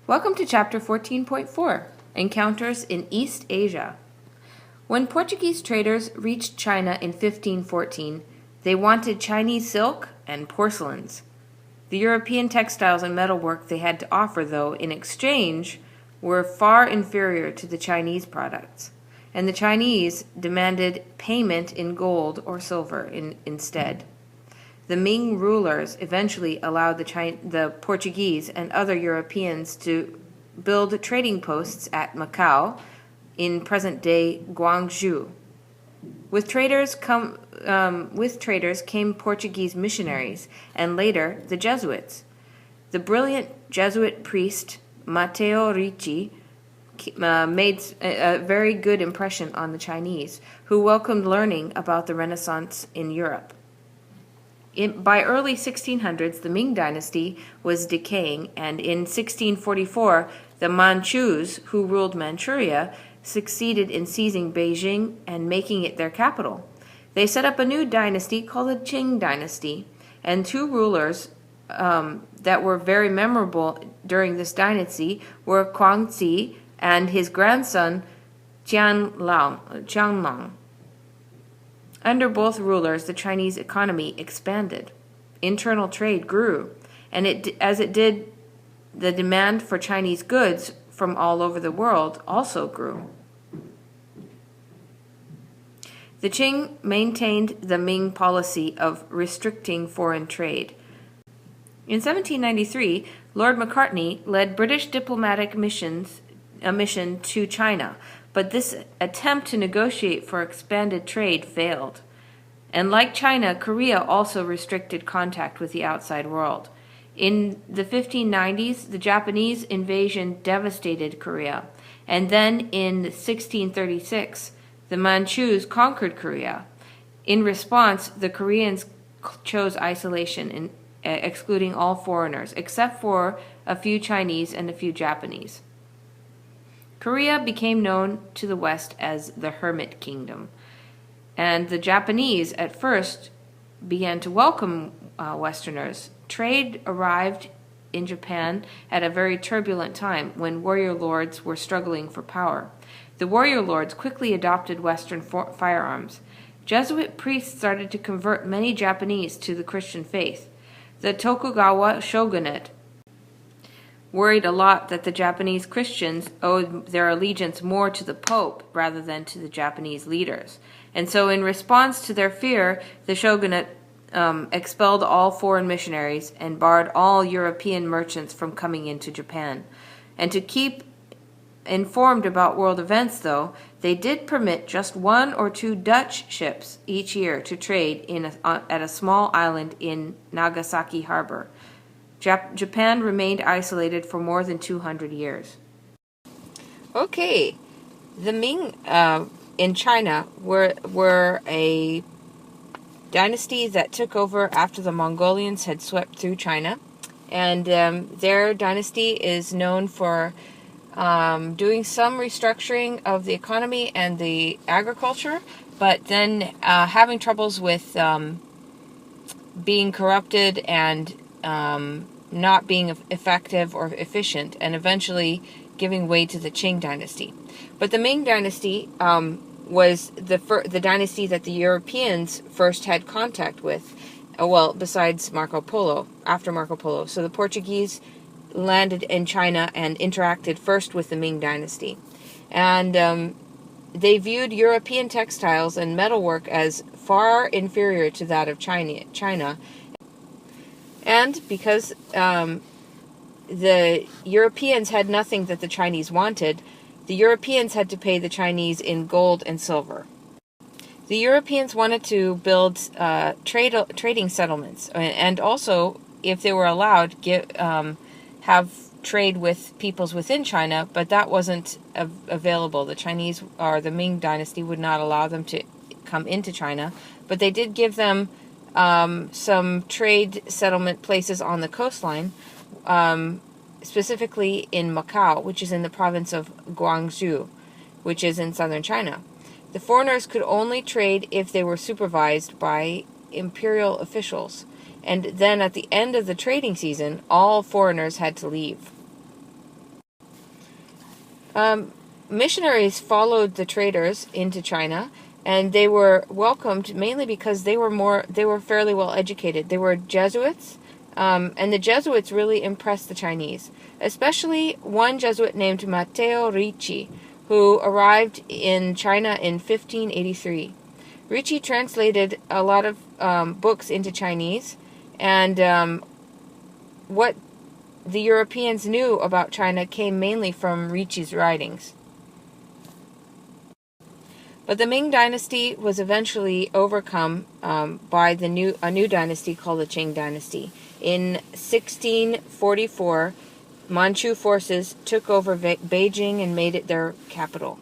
Welcome to Chapter 14.4, Encounters in East Asia. When Portuguese traders reached China in 1514, they wanted Chinese silk and porcelains. The European textiles and metalwork they had to offer, though, in exchange, were far inferior to the Chinese products, and the Chinese demanded payment in gold or silver instead. The Ming rulers eventually allowed the Portuguese and other Europeans to build trading posts at Macau, in present-day Guangzhou. With traders came Portuguese missionaries, and later the Jesuits. The brilliant Jesuit priest Matteo Ricci made a very good impression on the Chinese, who welcomed learning about the Renaissance in Europe. By early 1600s, the Ming dynasty was decaying, and in 1644, the Manchus, who ruled Manchuria, succeeded in seizing Beijing and making it their capital. They set up a new dynasty called the Qing dynasty, and two rulers that were very memorable during this dynasty were Guangxi and his grandson Qianlong. Under both rulers, the Chinese economy expanded. Internal trade grew, and as it did, the demand for Chinese goods from all over the world also grew. The Qing maintained the Ming policy of restricting foreign trade. In 1793, Lord Macartney led British diplomatic mission to China, but this attempt to negotiate for expanded trade failed. And like China, Korea also restricted contact with the outside world. In the 1590s, the Japanese invasion devastated Korea, and then in 1636, the Manchus conquered Korea. In response, the Koreans chose isolation, excluding all foreigners, except for a few Chinese and a few Japanese. Korea became known to the West as the Hermit Kingdom, and the Japanese at first began to welcome Westerners. Trade arrived in Japan at a very turbulent time when warrior lords were struggling for power. The warrior lords quickly adopted Western firearms. Jesuit priests started to convert many Japanese to the Christian faith. The Tokugawa shogunate worried a lot that the Japanese Christians owed their allegiance more to the Pope rather than to the Japanese leaders. And so in response to their fear, the shogunate expelled all foreign missionaries and barred all European merchants from coming into Japan. And to keep informed about world events, though, they did permit just 1 or 2 Dutch ships each year to trade at a small island in Nagasaki Harbor. Japan remained isolated for more than 200 years. Okay, the Ming in China were a dynasty that took over after the Mongolians had swept through China, and their dynasty is known for doing some restructuring of the economy and the agriculture, but then having troubles with being corrupted and not being effective or efficient, and eventually giving way to the Qing dynasty. But the Ming dynasty was the dynasty that the Europeans first had contact with, besides Marco Polo, after Marco Polo. So the Portuguese landed in China and interacted first with the Ming dynasty. And they viewed European textiles and metalwork as far inferior to that of China. And because the Europeans had nothing that the Chinese wanted, the Europeans had to pay the Chinese in gold and silver. The Europeans wanted to build trading settlements, and also, if they were allowed, have trade with peoples within China, but that wasn't available. The Chinese, or the Ming dynasty, would not allow them to come into China, but they did give them some trade settlement places on the coastline, specifically in Macau, which is in the province of Guangzhou, which is in southern China. The foreigners could only trade if they were supervised by imperial officials, and then at the end of the trading season, all foreigners had to leave. Missionaries followed the traders into China, and they were welcomed mainly because they were fairly well educated. They were Jesuits, and the Jesuits really impressed the Chinese, especially one Jesuit named Matteo Ricci, who arrived in China in 1583. Ricci translated a lot of books into Chinese, and what the Europeans knew about China came mainly from Ricci's writings. But the Ming Dynasty was eventually overcome by a new dynasty called the Qing Dynasty. In 1644, Manchu forces took over Beijing and made it their capital.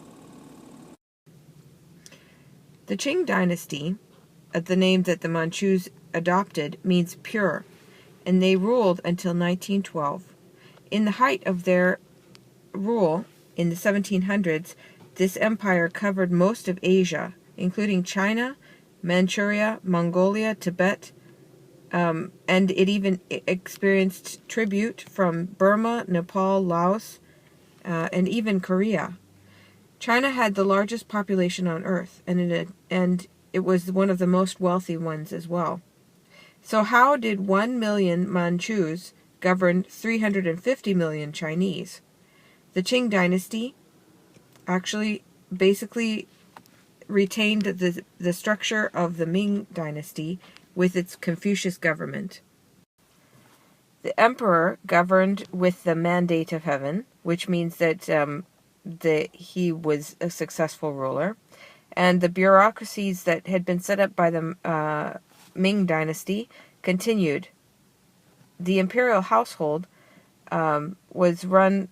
The Qing Dynasty, the name that the Manchus adopted, means pure, and they ruled until 1912. In the height of their rule, in the 1700s, this empire covered most of Asia, including China, Manchuria, Mongolia, Tibet, and it even experienced tribute from Burma, Nepal, Laos, and even Korea. China had the largest population on Earth, and it was one of the most wealthy ones as well. So how did 1 million Manchus govern 350 million Chinese? The Qing Dynasty actually basically retained the structure of the Ming Dynasty with its Confucius government. The emperor governed with the mandate of heaven, which means that he was a successful ruler, and the bureaucracies that had been set up by the Ming Dynasty continued. The imperial household was run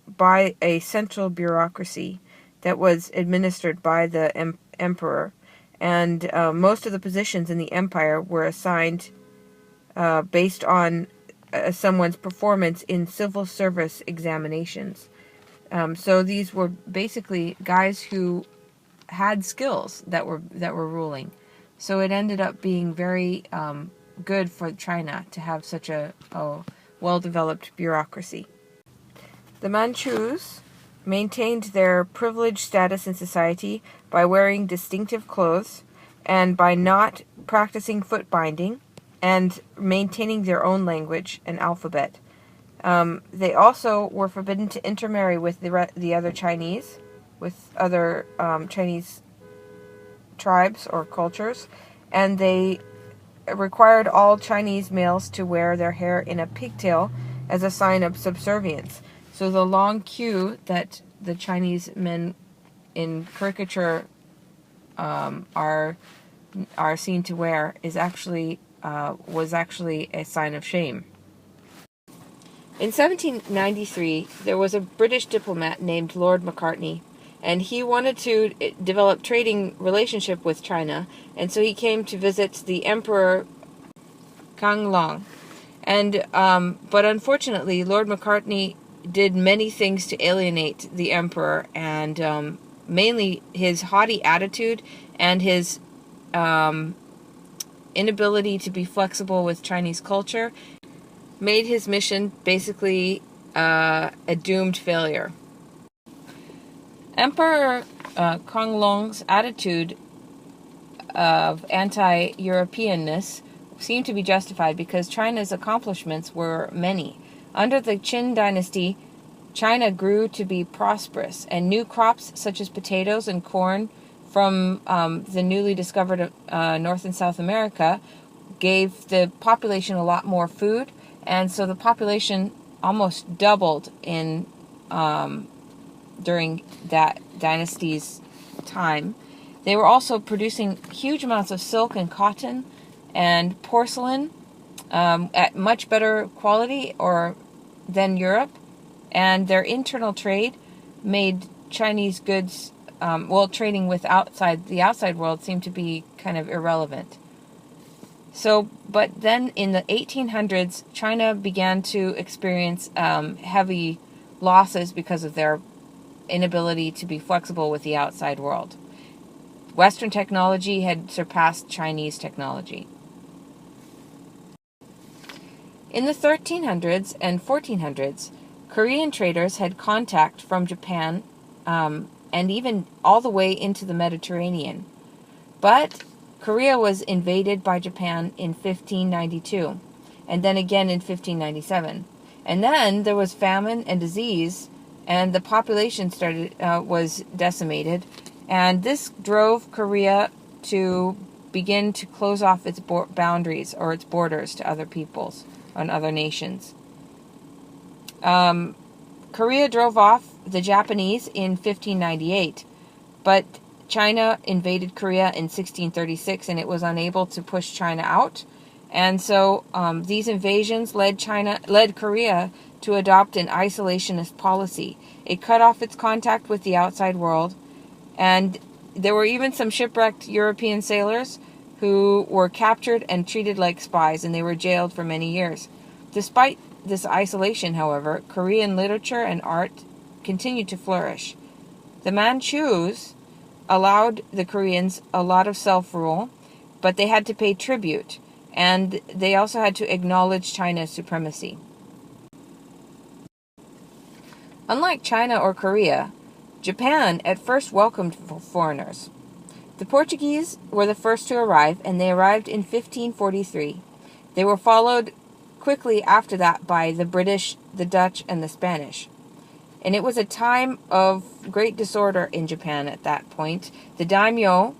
by a central bureaucracy that was administered by the emperor, and most of the positions in the empire were assigned based on someone's performance in civil service examinations. So these were basically guys who had skills that were ruling. So it ended up being very good for China to have such a well-developed bureaucracy. The Manchus maintained their privileged status in society by wearing distinctive clothes and by not practicing foot binding and maintaining their own language and alphabet. They also were forbidden to intermarry with the other Chinese, with other Chinese tribes or cultures, and they required all Chinese males to wear their hair in a pigtail as a sign of subservience. So the long queue that the Chinese men in caricature are seen to wear was actually a sign of shame. In 1793, there was a British diplomat named Lord Macartney, and he wanted to develop trading relationship with China, and so he came to visit the Emperor Kang Long. And but unfortunately, Lord Macartney did many things to alienate the emperor, and mainly his haughty attitude and his inability to be flexible with Chinese culture made his mission basically a doomed failure. Emperor Konglong's attitude of anti-Europeanness seemed to be justified because China's accomplishments were many. Under the Qin dynasty, China grew to be prosperous, and new crops such as potatoes and corn from the newly discovered North and South America gave the population a lot more food, and so the population almost doubled in during that dynasty's time. They were also producing huge amounts of silk and cotton and porcelain at much better quality than Europe, and their internal trade made Chinese goods, trading with the outside world seemed to be kind of irrelevant. So, but then in the 1800s, China began to experience heavy losses because of their inability to be flexible with the outside world. Western technology had surpassed Chinese technology. In the 1300s and 1400s, Korean traders had contact from Japan and even all the way into the Mediterranean. But Korea was invaded by Japan in 1592, and then again in 1597. And then there was famine and disease, and the population was decimated, and this drove Korea to begin to close off its boundaries or its borders to other peoples and other nations. Korea drove off the Japanese in 1598, but China invaded Korea in 1636, and it was unable to push China out. And so these invasions led Korea to adopt an isolationist policy. It cut off its contact with the outside world, and there were even some shipwrecked European sailors who were captured and treated like spies, and they were jailed for many years. Despite this isolation, however, Korean literature and art continued to flourish. The Manchus allowed the Koreans a lot of self-rule, but they had to pay tribute, and they also had to acknowledge China's supremacy. Unlike China or Korea, Japan at first welcomed foreigners. The Portuguese were the first to arrive, and they arrived in 1543. They were followed quickly after that by the British, the Dutch, and the Spanish. And it was a time of great disorder in Japan at that point. The daimyo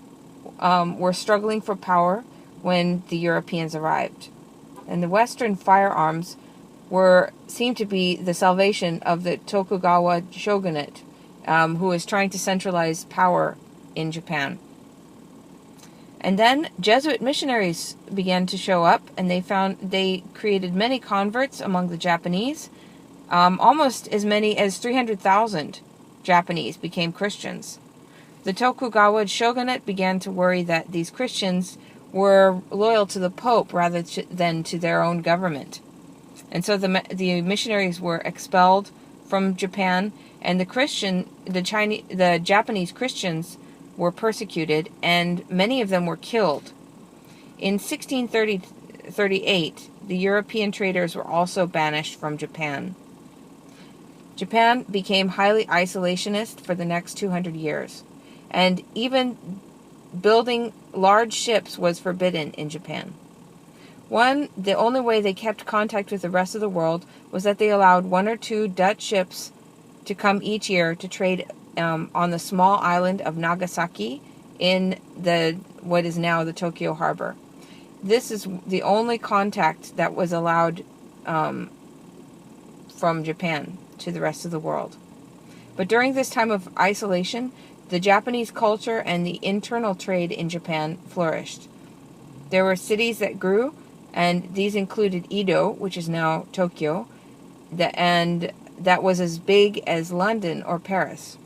were struggling for power when the Europeans arrived. And the Western firearms seemed to be the salvation of the Tokugawa shogunate, who was trying to centralize power in Japan. And then Jesuit missionaries began to show up, and they created many converts among the Japanese. Almost as many as 300,000 Japanese became Christians. The Tokugawa shogunate began to worry that these Christians were loyal to the Pope rather than to their own government. And so the missionaries were expelled from Japan, and the Japanese Christians were persecuted, and many of them were killed. In 1638, the European traders were also banished from Japan. Japan became highly isolationist for the next 200 years, and even building large ships was forbidden in Japan. The only way they kept contact with the rest of the world was that they allowed 1 or 2 Dutch ships to come each year to trade on the small island of Nagasaki in what is now the Tokyo harbor. This is the only contact that was allowed from Japan to the rest of the world. But during this time of isolation, the Japanese culture and the internal trade in Japan flourished. There were cities that grew, and these included Edo, which is now Tokyo, and that was as big as London or Paris.